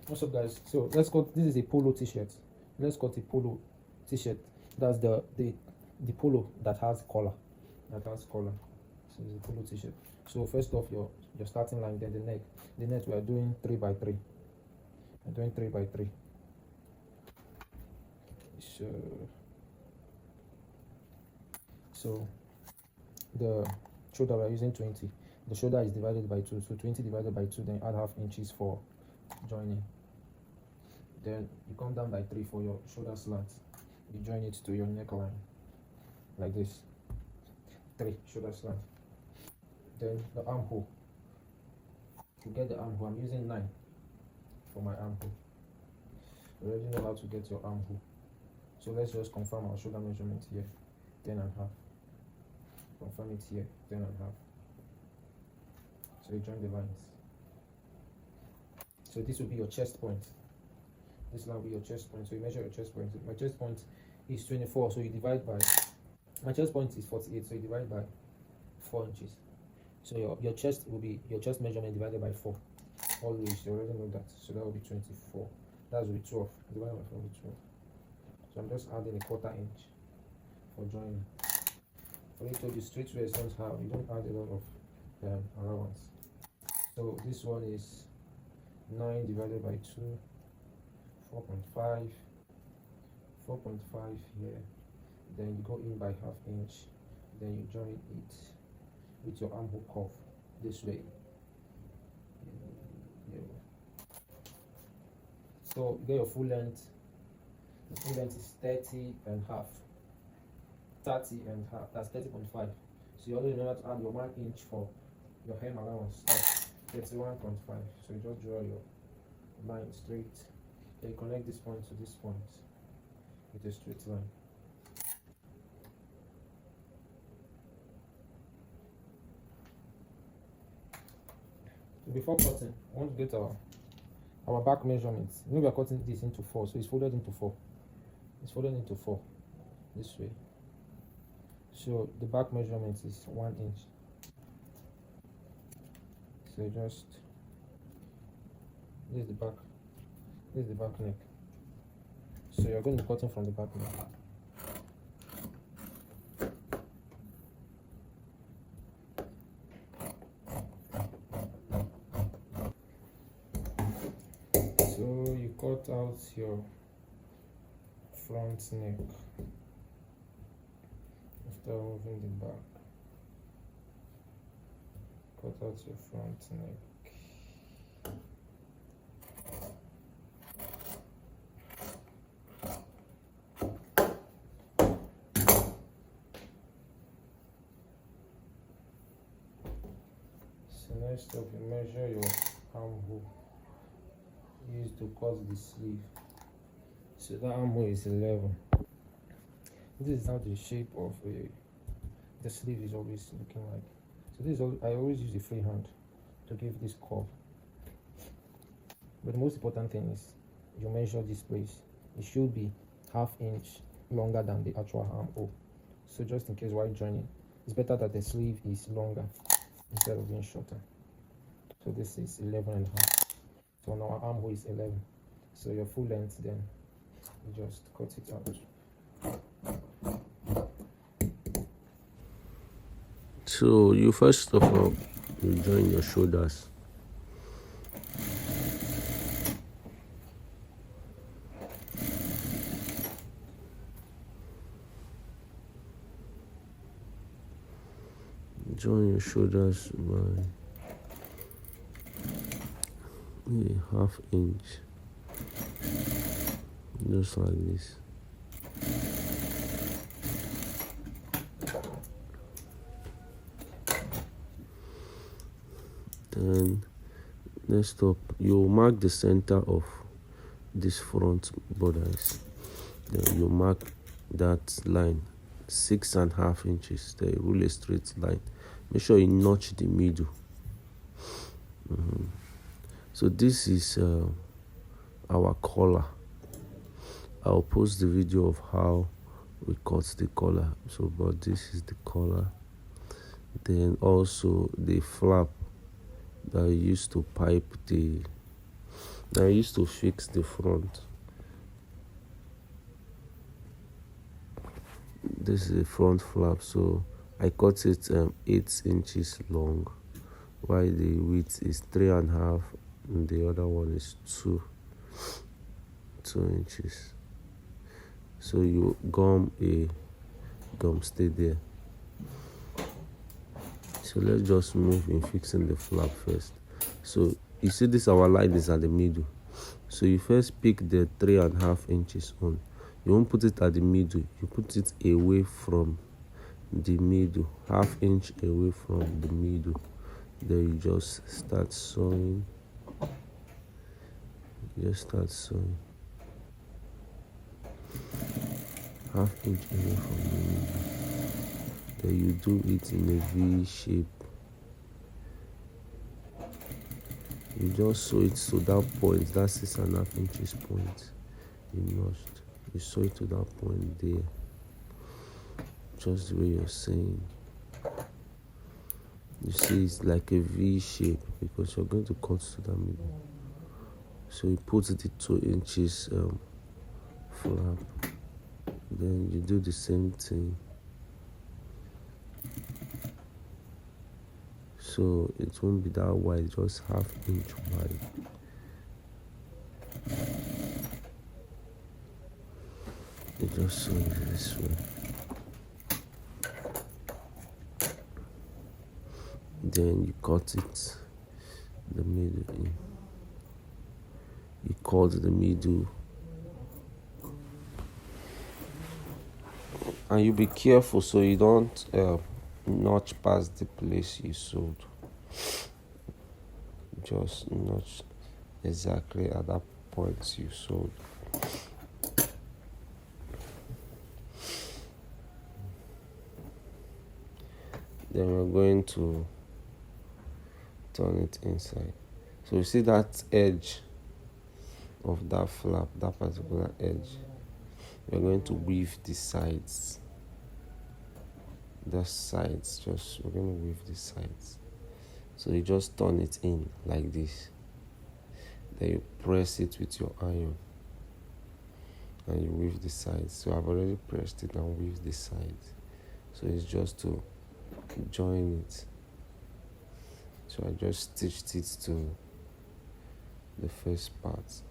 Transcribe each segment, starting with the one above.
What's up, guys? So let's cut. This is a polo t-shirt. Let's cut a polo t-shirt. That's the polo that has collar. That has collar. So it's a polo t-shirt. So first off, your starting line, then the neck. The neck we are doing 3 by 3. We're doing 3 by 3. So the shoulder we are using 20. The shoulder is divided by 2, so 20 divided by 2, then add half inches for joining. Then you come down by 3 for your shoulder slant. You join it to your neckline like this. 3 shoulder slant. Then the armhole. To get the armhole, I'm using 9 for my armhole. You already know how to get your armhole. So let's just confirm our shoulder measurement here, 10.5. Confirm it here, 10.5. So you join the lines. So this will be your chest point. This line will be your chest point. So you measure your chest point. My chest point is 24, so you divide by, my chest point is 48, so you divide by 4 inches. So your chest will be, your chest measurement divided by 4. Always, you already know that. So that will be 24. That will be 12. Divided by 4 will be 12. So I'm just adding a 1/4 inch for joining. For you told you streetwear don't have, you don't add a lot of allowance. So this one is 9 divided by 2, 4.5, 4.5 here. Then you go in by half inch. Then you join it with your armhole curve this way. So you get your full length. The full length is 30.5. 30.5. That's 30.5. So you already know how to add your 1 inch for your hem allowance. That's 31.5. So you just draw your line straight. Then you connect this point to this point with a straight line. So before cutting, I want to get our back measurements. You know we are cutting this into 4, so it's folded into 4. It's folded into 4 this way. So the back measurement is 1 inch. So just, this is the back. This is the back neck. So you're going to be cutting from the back neck. So you cut out your front neck after moving the back. Cut out your front neck. So next up, you measure your armhole used to cut the sleeve. So that armhole is 11. This is how the shape of the sleeve is always looking like. So this is I always use a free hand to give this curve. But the most important thing is you measure this place. It should be ½ inch longer than the actual armhole. So just in case while joining, it's better that the sleeve is longer instead of being shorter. So this is 11.5. So now our armhole is 11. So your full length, then you just cut it out. So you first of all, you join your shoulders. Join your shoulders by a ½ inch, just like this. Then next up, you mark the center of this front borders. Then you mark that line 6.5 inches. Then rule a straight line. Make sure you notch the middle. So this is our collar. I'll post the video of how we cut the collar. So, but this is the collar. Then also the flap that I used to pipe the I used to fix the front. This is the front flap, so I cut it 8 inches long, while the width is 3.5 and the other one is 2 inches. So you gum stay there. So let's just move in fixing the flap first. So you see this our line is at the middle, so you first pick the 3.5 inches on. You won't put it at the middle, you put it away from the middle, 1/2 inch away from the middle. Then you just start sewing. Just start sewing 1/2 inch away from the middle. Then you do it in a V shape. You just sew it to that point, that 6.5 inches point you notched. You sew it to that point there, just the way you're saying. You see, it's like a V shape because you're going to cut to the middle. So you put the 2 inches flap. Then you do the same thing. So it won't be that wide, just 1/2 inch wide. You just sew it this way. Then you cut it the middle in. You cut the middle. And you be careful so you don't notch past the place you sewed. Just notch exactly at that point you sewed. Then we're going to turn it inside. So you see that edge of that flap, that particular edge, we're going to weave the sides. The sides, we're going to weave the sides. So you just turn it in like this. Then you press it with your iron and you weave the sides. So I've already pressed it and weaved the sides. So it's just to join it. So I just stitched it to the first part.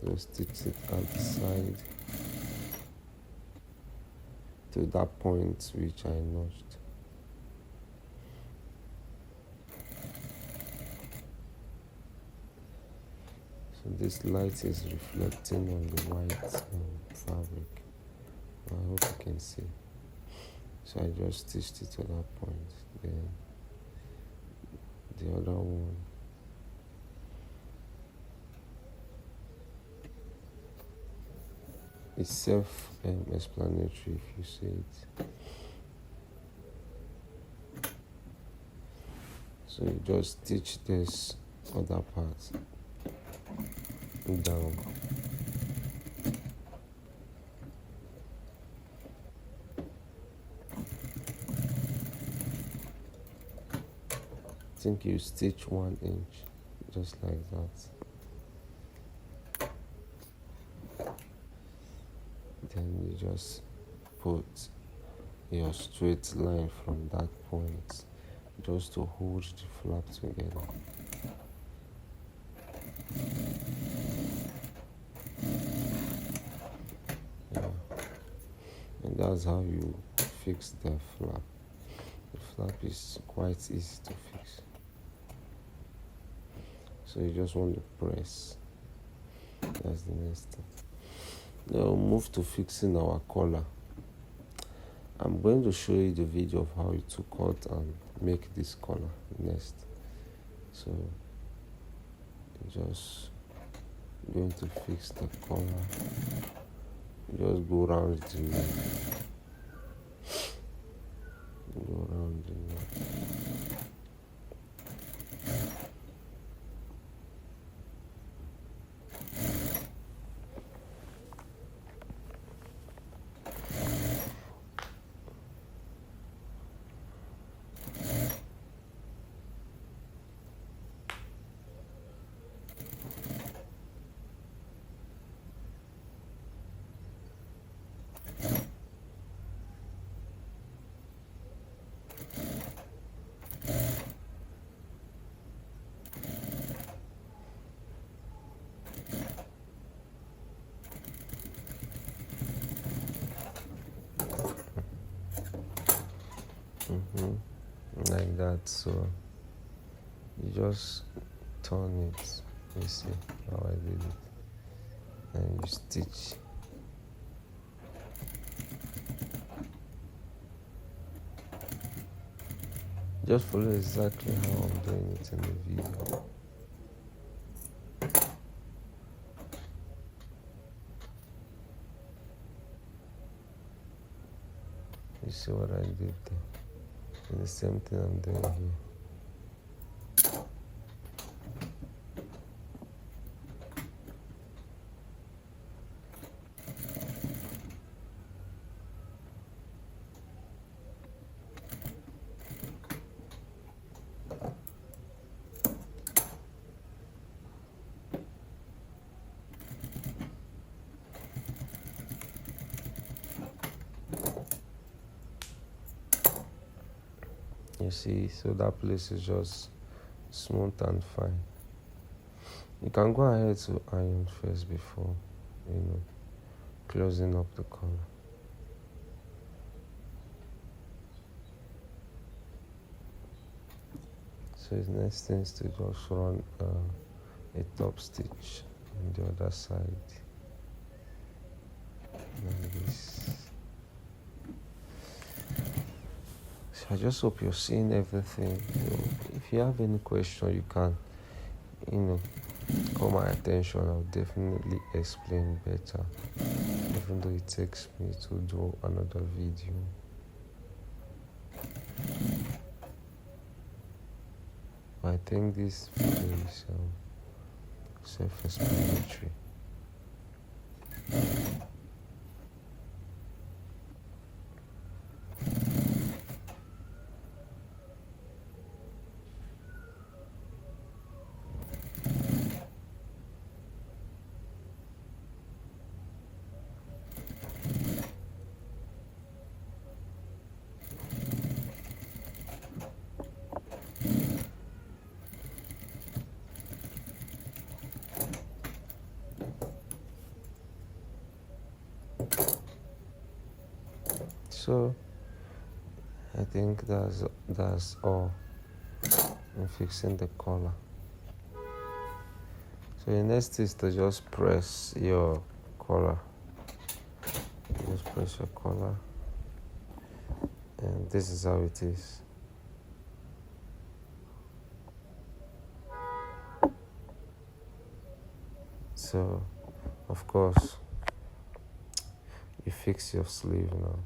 Just stitch it at the side to that point which I notched. So this light is reflecting on the white fabric. I hope you can see. So I just stitched it to that point. Then the other one. It's self-explanatory if you see it. So you just stitch this other part down. I think you stitch 1 inch, just like that. Then you just put your straight line from that point just to hold the flap together. Yeah. And that's how you fix the flap. The flap is quite easy to fix. So you just want to press. That's the next thing. Now we'll move to fixing our collar. I'm going to show you the video of how to cut and make this collar next. So just going to fix the collar. Just go around the neck. Go around the neck. Like that. So you just turn it. You see how I did it, and you stitch. Just follow exactly how I'm doing it in the video. You see what I did there? And the same thing I'm doing here. You see, so that place is just smooth and fine. You can go ahead to iron first before, closing up the collar. So the next thing is to just run a top stitch on the other side, like this. So I just hope you're seeing everything. If you have any question, you can, call my attention. I'll definitely explain better, even though it takes me to do another video. I think this video is self-explanatory. So I think that's all in fixing the collar. So the next is to just press your collar. Just press your collar, and this is how it is. So of course you fix your sleeve now.